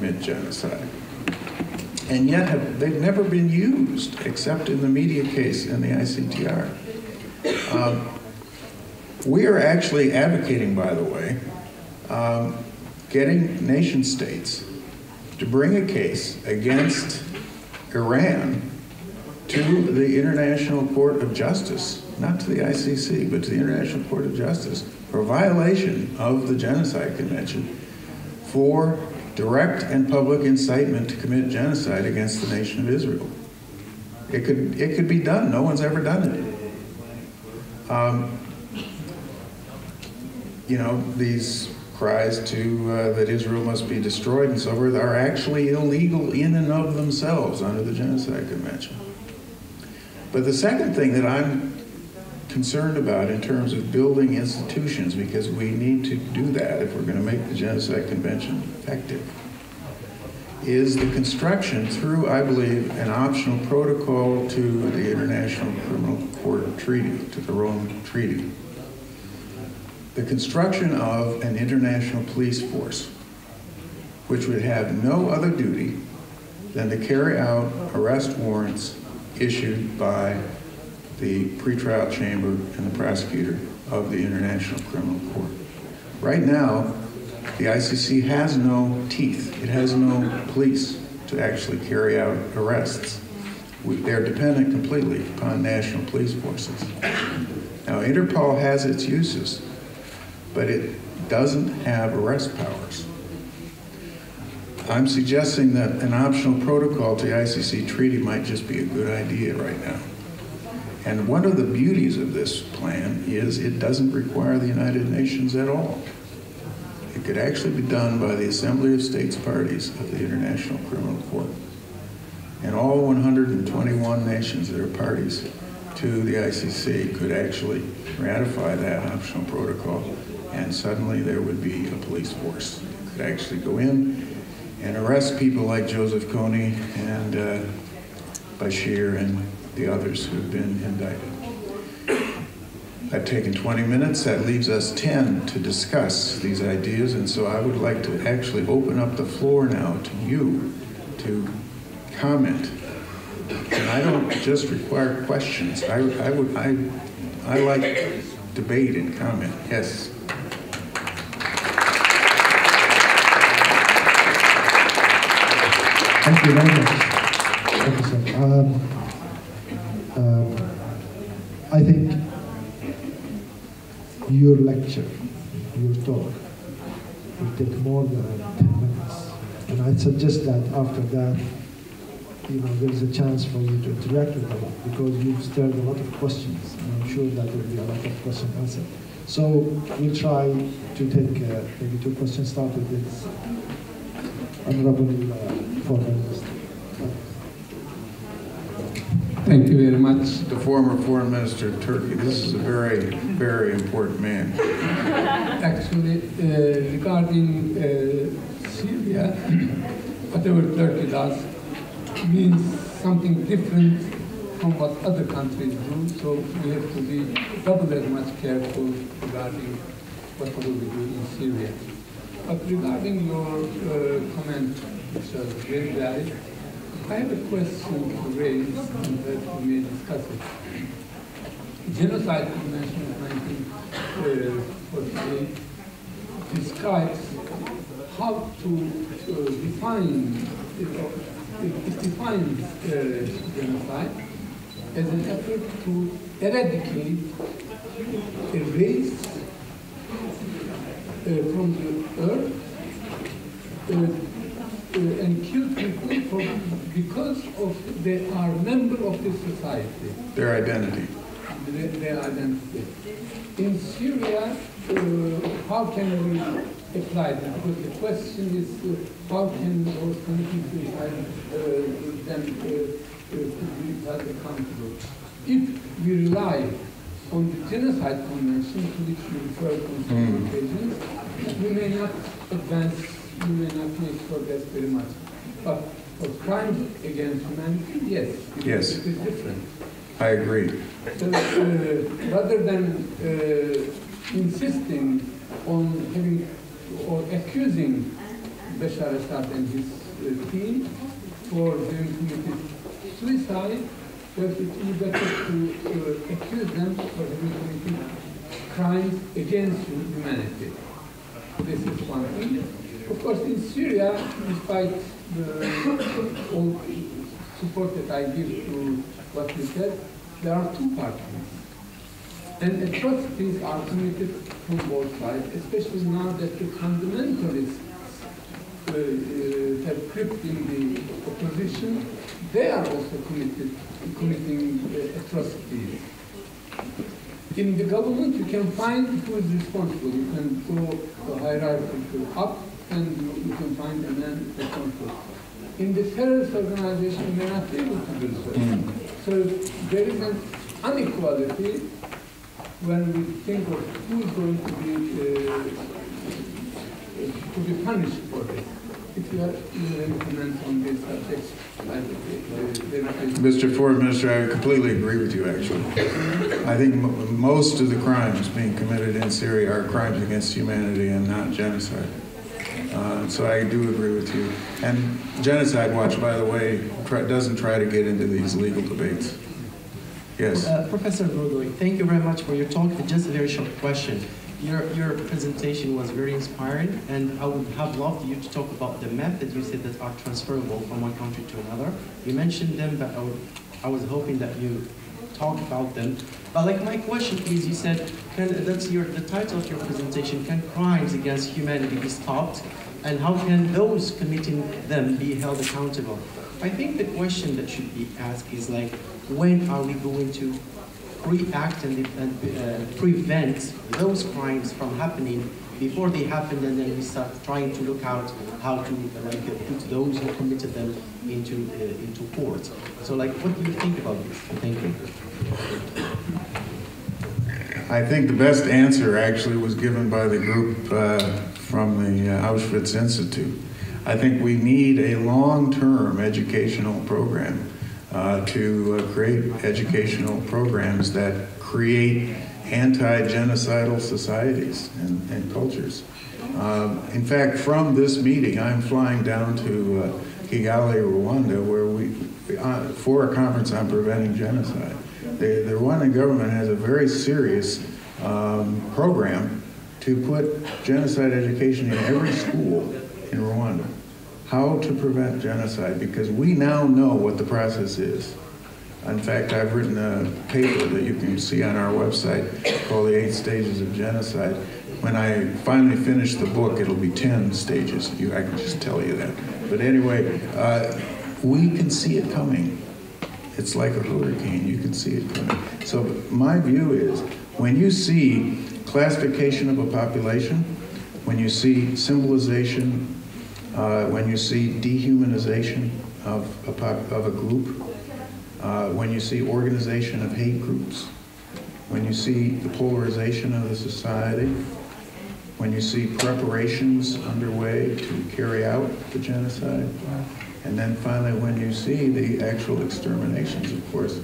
commit genocide. And yet they've never been used, except in the media case in the ICTR. We are actually advocating, by the way, getting nation states to bring a case against Iran to the International Court of Justice, not to the ICC, but to the International Court of Justice, for violation of the Genocide Convention for direct and public incitement to commit genocide against the nation of Israel. It could be done. No one's ever done it. You know, these cries that Israel must be destroyed and so forth are actually illegal in and of themselves under the Genocide Convention. But the second thing that I'm concerned about in terms of building institutions, because we need to do that if we're going to make the Genocide Convention effective, is the construction through, I believe, an optional protocol to the International Criminal Court Treaty, to the Rome Treaty. The construction of an international police force, which would have no other duty than to carry out arrest warrants issued by the pretrial chamber and the prosecutor of the International Criminal Court. Right now, the ICC has no teeth. It has no police to actually carry out arrests. They're dependent completely upon national police forces. Now, Interpol has its uses, but it doesn't have arrest powers. I'm suggesting that an optional protocol to the ICC treaty might just be a good idea right now. And one of the beauties of this plan is it doesn't require the United Nations at all. It could actually be done by the Assembly of States Parties of the International Criminal Court. And all 121 nations that are parties to the ICC could actually ratify that optional protocol, and suddenly there would be a police force that could actually go in and arrest people like Joseph Kony and Bashir and the others who have been indicted. I've taken 20 minutes. That leaves us 10 to discuss these ideas, and so I would like to actually open up the floor now to you to comment. And I don't just require questions. I like debate and comment. Yes. Thank you very much, Professor. I think your lecture, your talk, will take more than 10 minutes. And I suggest that after that, there's a chance for you to interact with them, because you've stirred a lot of questions, and I'm sure that there will be a lot of questions answered. So we'll try to take maybe 2 questions. Start with this Honorable Foreign Minister. Thank you very much. The former Foreign Minister of Turkey. This is a very, very important man. Actually, regarding Syria, whatever Turkey does means something different from what other countries do, so we have to be double as much careful regarding what we do in Syria. But regarding your comment, which was very valid, I have a question to raise and that we may discuss it. Genocide Convention of 1948 describes how to define, it defines genocide as an effort to eradicate a race from the earth and kill people because of they are member of the society. Their identity. Their identity. In Syria, how can we apply that? Because the question is, how can those countries then be held accountable? If we rely on the Genocide Convention, to which we refer on several occasions, we may not advance, we may not make progress very much. But for crimes against humanity, yes. Yes. It is different. I agree. So rather than insisting on having or accusing Bashar Assad and his team for having committed suicide, but it would be better to accuse them for having committed crimes against humanity. This is one thing. Of course, in Syria, despite all support that I give to what you said, there are two parties. And atrocities are committed from both sides, especially now that the fundamentalists have crept in the opposition. They are also committing atrocities. In the government, you can find who is responsible. You can go the hierarchy up, and you can find a man responsible. In the terrorist organization, you may not be able to do so. So there is an inequality when we think of who is going to be punished for this. If you have any comments on this subject, Mr. Foreign Minister, I completely agree with you, actually. I think most of the crimes being committed in Syria are crimes against humanity and not genocide. So I do agree with you. And Genocide Watch, by the way, doesn't try to get into these legal debates. Yes. Professor Gregory, thank you very much for your talk. Just a very short question. Your presentation was very inspiring, and I would have loved you to talk about the methods you said that are transferable from one country to another. You mentioned them, but I was hoping that you talk about them. But like my question is, you said, the title of your presentation, can crimes against humanity be stopped? And how can those committing them be held accountable? I think the question that should be asked is like, when are we going to react and prevent those crimes from happening before they happen, and then we start trying to look out how to put those who committed them into court. So like, what do you think about this? Thank you. I think the best answer actually was given by the group from the Auschwitz Institute. I think we need a long-term educational program to create educational programs that create anti-genocidal societies and cultures. In fact, from this meeting, I'm flying down to Kigali, Rwanda, where for a conference on preventing genocide. The Rwandan government has a very serious program to put genocide education in every school in Rwanda. How to prevent genocide, because we now know what the process is. In fact, I've written a paper that you can see on our website called The 8 Stages of Genocide. When I finally finish the book, it'll be 10 stages. I can just tell you that. But anyway, we can see it coming. It's like a hurricane, you can see it coming. So my view is, when you see classification of a population, when you see symbolization, when you see dehumanization of a group, when you see organization of hate groups, when you see the polarization of the society, when you see preparations underway to carry out the genocide, and then finally when you see the actual exterminations, of course,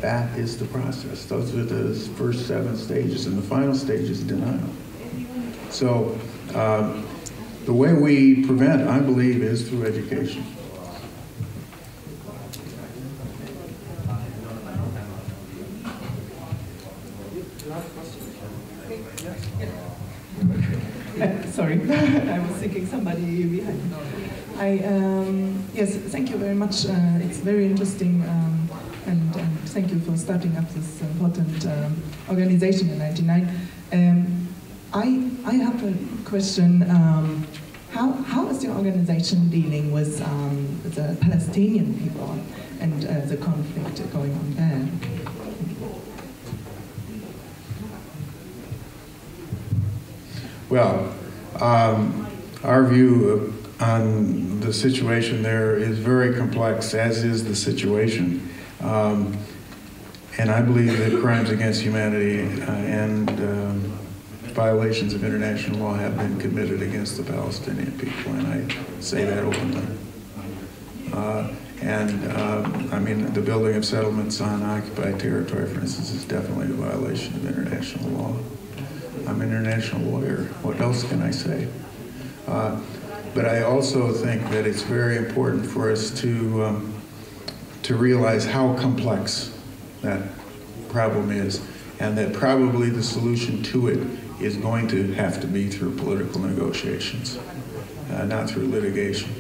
that is the process. Those are the first 7 stages, and the final stage is denial. So the way we prevent, I believe, is through education. Sorry, I was thinking somebody behind. Yes, thank you very much. It's very interesting, and thank you for starting up this important organization in '99. I have a question. How is your organization dealing with the Palestinian people and the conflict going on there? Well, our view on the situation there is very complex, as is the situation. And I believe that crimes against humanity and violations of international law have been committed against the Palestinian people, and I say that openly. I mean, the building of settlements on occupied territory, for instance, is definitely a violation of international law. I'm an international lawyer. What else can I say? But I also think that it's very important for us to realize how complex that problem is, and that probably the solution to it is going to have to be through political negotiations, not through litigation.